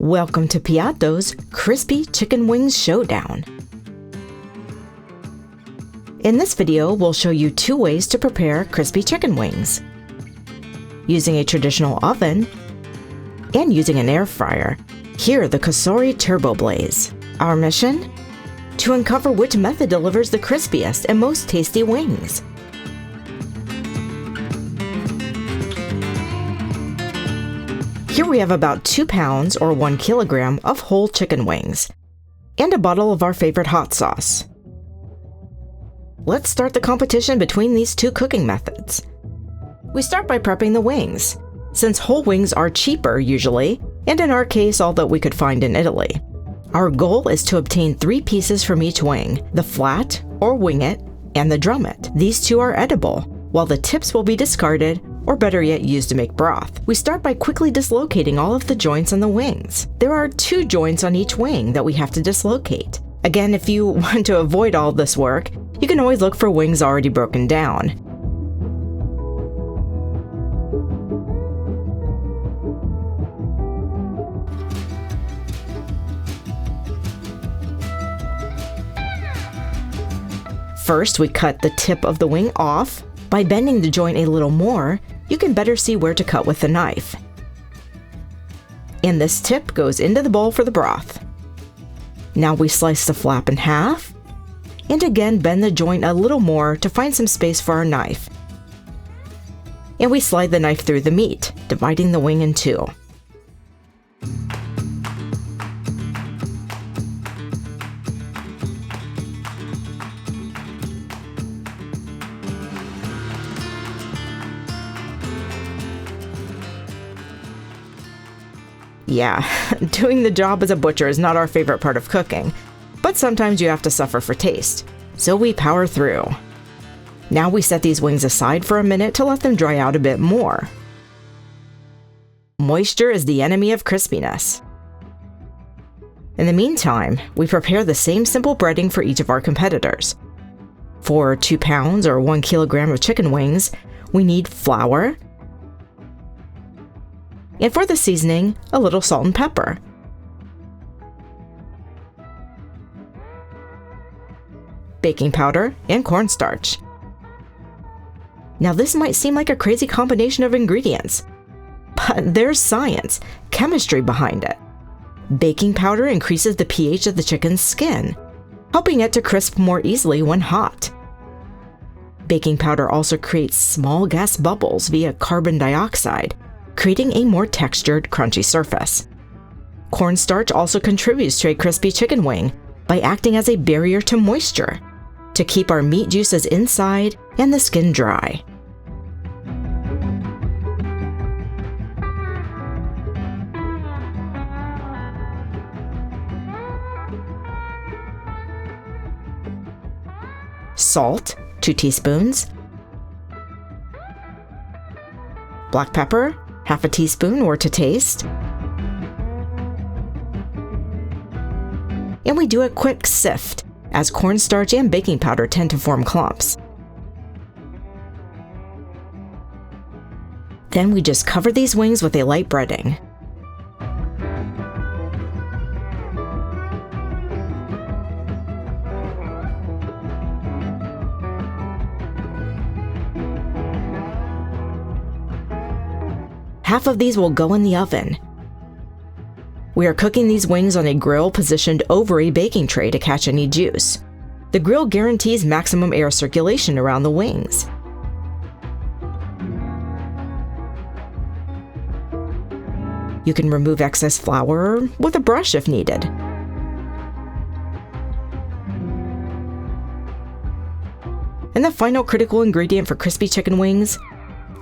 Welcome to Piatto's Crispy Chicken Wings Showdown. In this video, we'll show you 2 ways to prepare crispy chicken wings. Using a traditional oven and using an air fryer. Here, the Cosori Turbo Blaze. Our mission? To uncover which method delivers the crispiest and most tasty wings. Here we have about 2 pounds or 1 kilogram of whole chicken wings and a bottle of our favorite hot sauce. Let's start the competition between these 2 cooking methods. We start by prepping the wings, since whole wings are cheaper usually, and in our case all that we could find in Italy. Our goal is to obtain 3 pieces from each wing, the flat or wingette and the drumette. These 2 are edible, while the tips will be discarded or better yet used to make broth. We start by quickly dislocating all of the joints on the wings. There are 2 joints on each wing that we have to dislocate. Again, if you want to avoid all this work, you can always look for wings already broken down. First, we cut the tip of the wing off. By bending the joint a little more, you can better see where to cut with the knife. And this tip goes into the bowl for the broth. Now we slice the flap in half, and again bend the joint a little more to find some space for our knife. And we slide the knife through the meat, dividing the wing in 2. Yeah, doing the job as a butcher is not our favorite part of cooking, but sometimes you have to suffer for taste, so we power through. Now we set these wings aside for a minute to let them dry out a bit more. Moisture is the enemy of crispiness. In the meantime, we prepare the same simple breading for each of our competitors. For 2 pounds or 1 kilogram of chicken wings, we need flour, and for the seasoning, a little salt and pepper. Baking powder and cornstarch. Now this might seem like a crazy combination of ingredients, but there's science, chemistry behind it. Baking powder increases the pH of the chicken's skin, helping it to crisp more easily when hot. Baking powder also creates small gas bubbles via carbon dioxide, creating a more textured, crunchy surface. Cornstarch also contributes to a crispy chicken wing by acting as a barrier to moisture, to keep our meat juices inside and the skin dry. Salt, 2 teaspoons. Black pepper, half a teaspoon or to taste. And we do a quick sift, as cornstarch and baking powder tend to form clumps. Then we just cover these wings with a light breading. Half of these will go in the oven. We are cooking these wings on a grill positioned over a baking tray to catch any juice. The grill guarantees maximum air circulation around the wings. You can remove excess flour with a brush if needed. And the final critical ingredient for crispy chicken wings?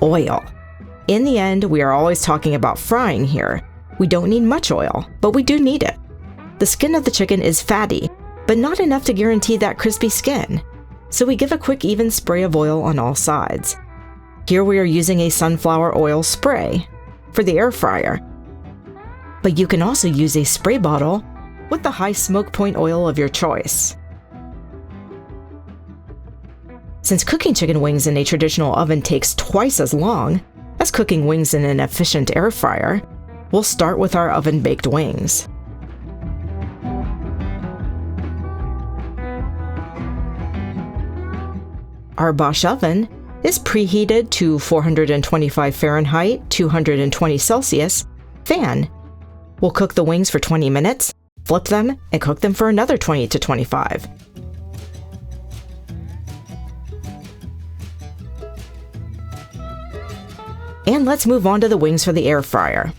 Oil. In the end, we are always talking about frying here. We don't need much oil, but we do need it. The skin of the chicken is fatty, but not enough to guarantee that crispy skin. So we give a quick even spray of oil on all sides. Here we are using a sunflower oil spray for the air fryer. But you can also use a spray bottle with the high smoke point oil of your choice. Since cooking chicken wings in a traditional oven takes twice as long as cooking wings in an efficient air fryer, We'll start with our oven-baked wings. Our Bosch oven is preheated to 425 Fahrenheit, 220 Celsius, fan. We'll cook the wings for 20 minutes, flip them, and cook them for another 20 to 25. And let's move on to the wings for the air fryer.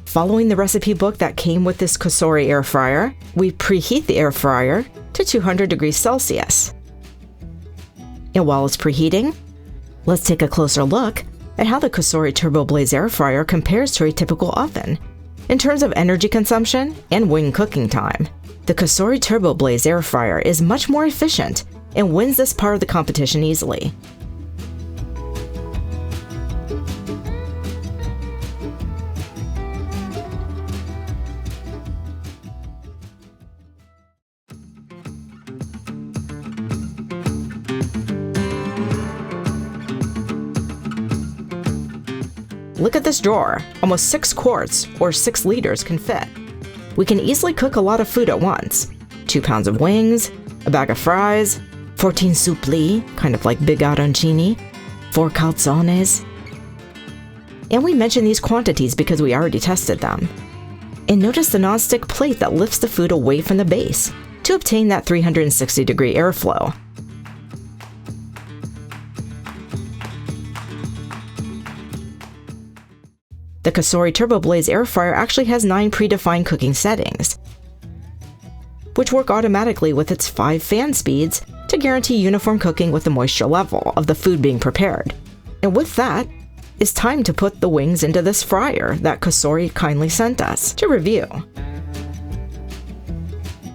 Following the recipe book that came with this Cosori Air Fryer, we preheat the air fryer to 200 degrees Celsius. And while it's preheating, let's take a closer look at how the Cosori Turbo Blaze air fryer compares to a typical oven in terms of energy consumption and wing cooking time. The Cosori Turbo Blaze air fryer is much more efficient and wins this part of the competition easily. Look at this drawer. Almost 6 quarts, or 6 liters, can fit. We can easily cook a lot of food at once. 2 pounds of wings, a bag of fries, 14 suppli, kind of like big arancini, 4 calzones. And we mention these quantities because we already tested them. And notice the nonstick plate that lifts the food away from the base to obtain that 360-degree airflow. The Cosori Turbo Blaze air fryer actually has 9 predefined cooking settings, which work automatically with its 5 fan speeds to guarantee uniform cooking with the moisture level of the food being prepared. And with that, it's time to put the wings into this fryer that Cosori kindly sent us to review.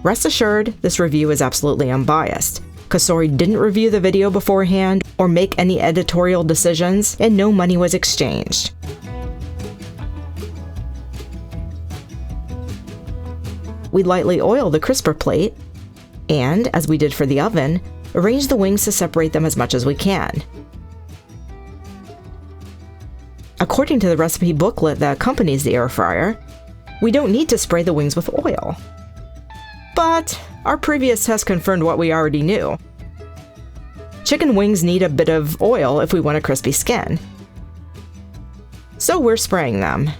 Rest assured, this review is absolutely unbiased. Cosori didn't review the video beforehand or make any editorial decisions, and no money was exchanged. We lightly oil the crisper plate, and, as we did for the oven, arrange the wings to separate them as much as we can. According to the recipe booklet that accompanies the air fryer, we don't need to spray the wings with oil. But our previous test confirmed what we already knew. Chicken wings need a bit of oil if we want a crispy skin. So we're spraying them.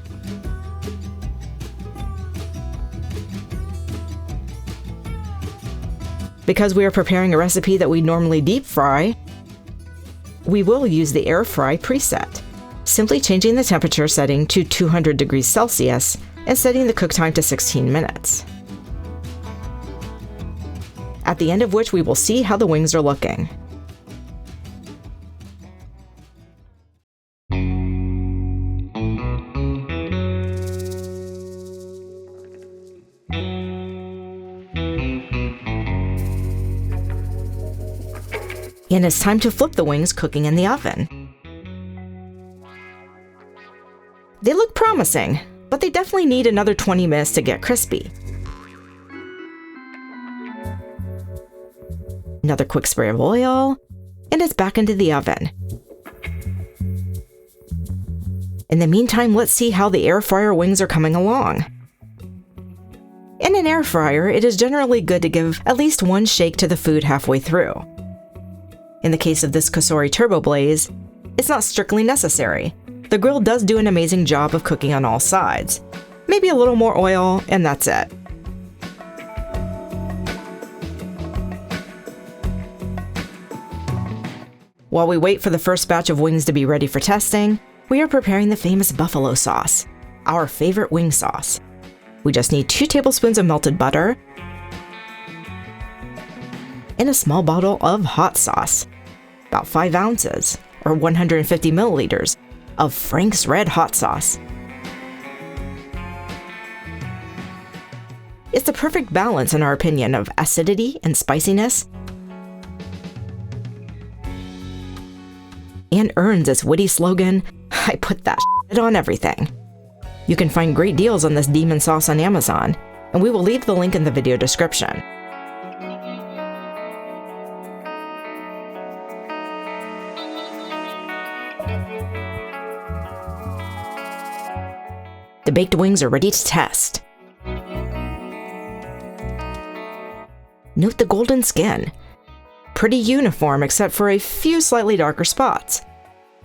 Because we are preparing a recipe that we normally deep fry, we will use the air fry preset, simply changing the temperature setting to 200 degrees Celsius and setting the cook time to 16 minutes. At the end of which we will see how the wings are looking. And it's time to flip the wings cooking in the oven. They look promising, but they definitely need another 20 minutes to get crispy. Another quick spray of oil, and it's back into the oven. In the meantime, let's see how the air fryer wings are coming along. In an air fryer, it is generally good to give at least one shake to the food halfway through. In the case of this Cosori Turbo Blaze, it's not strictly necessary. The grill does do an amazing job of cooking on all sides. Maybe a little more oil, and that's it. While we wait for the first batch of wings to be ready for testing, we are preparing the famous buffalo sauce, our favorite wing sauce. We just need 2 tablespoons of melted butter and a small bottle of hot sauce, about 5 ounces, or 150 milliliters, of Frank's Red Hot Sauce. It's the perfect balance, in our opinion, of acidity and spiciness, and earns its witty slogan, "I put that shit on everything." You can find great deals on this demon sauce on Amazon, and we will leave the link in the video description. The baked wings are ready to test. Note the golden skin. Pretty uniform except for a few slightly darker spots.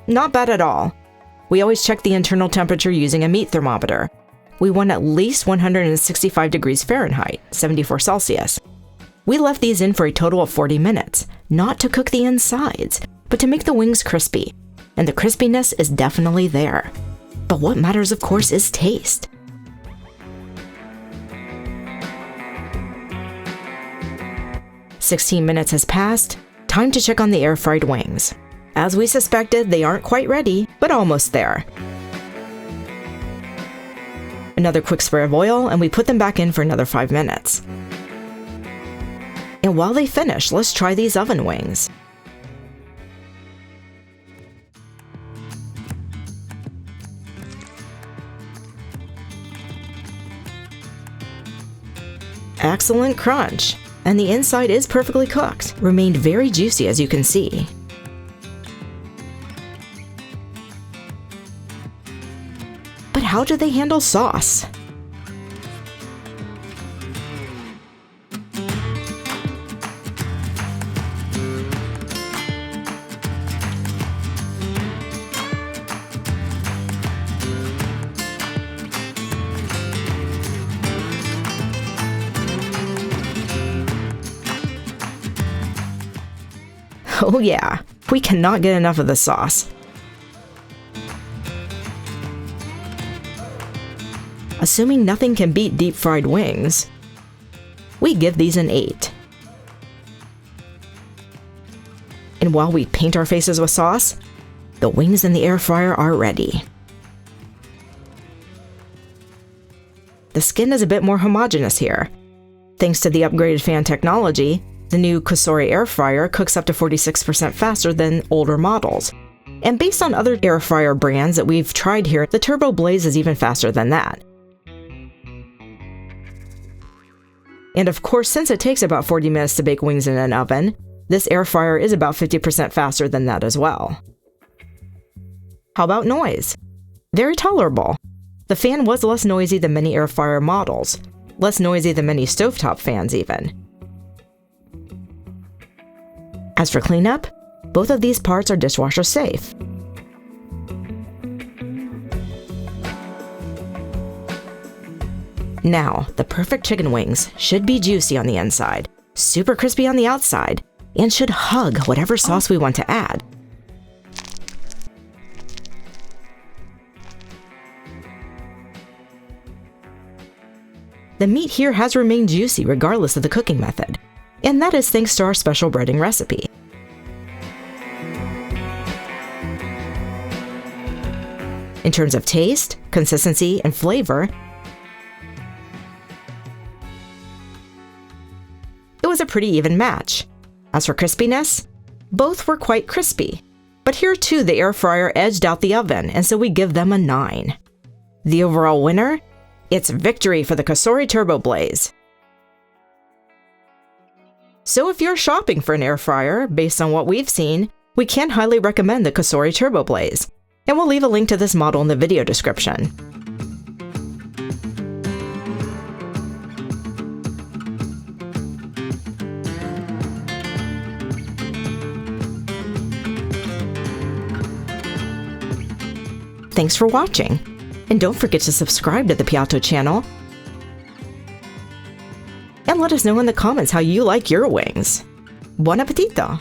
Not bad at all. We always check the internal temperature using a meat thermometer. We want at least 165 degrees Fahrenheit, 74 Celsius. We left these in for a total of 40 minutes, not to cook the insides, but to make the wings crispy. And the crispiness is definitely there. But what matters, of course, is taste. "16 minutes has passed. Time to check on the air-fried wings. As we suspected, they aren't quite ready, but almost there. Another quick spray of oil, and we put them back in for another 5 minutes. And while they finish, let's try these oven wings. Excellent crunch, and the inside is perfectly cooked, remained very juicy as you can see. But how do they handle sauce? Oh yeah, we cannot get enough of the sauce. Assuming nothing can beat deep-fried wings, we give these an 8. And while we paint our faces with sauce, the wings in the air fryer are ready. The skin is a bit more homogeneous here. Thanks to the upgraded fan technology, the new Cosori Air Fryer cooks up to 46% faster than older models. And based on other air fryer brands that we've tried here, the Turbo Blaze is even faster than that. And of course, since it takes about 40 minutes to bake wings in an oven, this air fryer is about 50% faster than that as well. How about noise? Very tolerable. The fan was less noisy than many air fryer models, less noisy than many stovetop fans even. As for cleanup, both of these parts are dishwasher safe. Now, the perfect chicken wings should be juicy on the inside, super crispy on the outside, and should hug whatever sauce we want to add. The meat here has remained juicy regardless of the cooking method, and that is thanks to our special breading recipe. In terms of taste, consistency, and flavor, it was a pretty even match. As for crispiness, both were quite crispy. But here too, the air fryer edged out the oven, and so we give them a 9. The overall winner? It's victory for the Cosori Turbo Blaze. So if you're shopping for an air fryer, based on what we've seen, we can highly recommend the Cosori Turbo Blaze. And we'll leave a link to this model in the video description. Thanks for watching, and don't forget to subscribe to the Piatto channel, and let us know in the comments how you like your wings. Buon appetito!